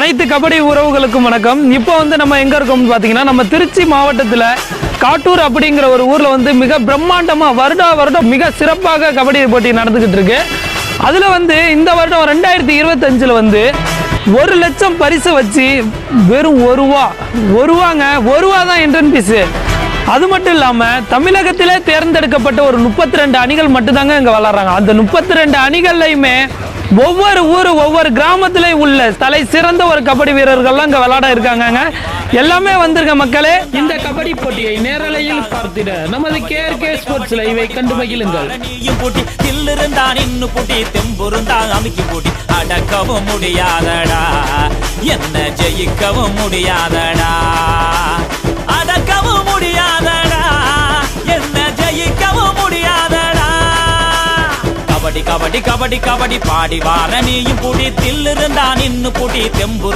அனைத்து கபடி உறவுகளுக்கும் வணக்கம். இப்போ நம்ம எங்க இருக்கோம்னு பாத்தீங்கன்னா, நம்ம திருச்சி மாவட்டத்துல காட்டூர் அப்படிங்கிற ஒரு ஊர்ல மிக பிரம்மாண்டமா வருடம் மிக சிறப்பாக கபடி போட்டி நடந்துகிட்டு இருக்கு. அதுல இந்த வருடம் 2025ல 1 லட்சம் பரிசு வச்சு வெறும் ஒரு ரூபா தான் என்ட்ரன் பீஸ். அது மட்டும் இல்லாம தமிழகத்திலே தேர்ந்தெடுக்கப்பட்ட ஒரு 32 அணிகள் மட்டும்தாங்க இங்க விளையாடுறாங்க. அந்த 32 அணிகள்லையுமே ஒவ்வொரு ஊரு ஒவ்வொரு கிராமத்திலே உள்ள தலை சிறந்த ஒரு கபடி வீரர்கள்லாம் இங்க விளையாட இருக்காங்க. எல்லாமே வந்திருக்க மக்களே. இந்த கபடி போட்டியை நேரலையில் பார்த்திட நமது கேஆர்கே ஸ்போர்ட்ஸ் லைவை கண்டு மகிழுங்கள். அடக்கவும் முடியாதடா, என்ன ஜெயிக்கவும் முடியாதடா, அடக்கவும் முடியாதடா, என்ன ஜெயிக்கவும் முடியாதடா. கபடி கபடி கபடி கபடி பாடி வார நீயும் புடி, தில்லிருந்தான் இன்னும் புடி தெம்பு.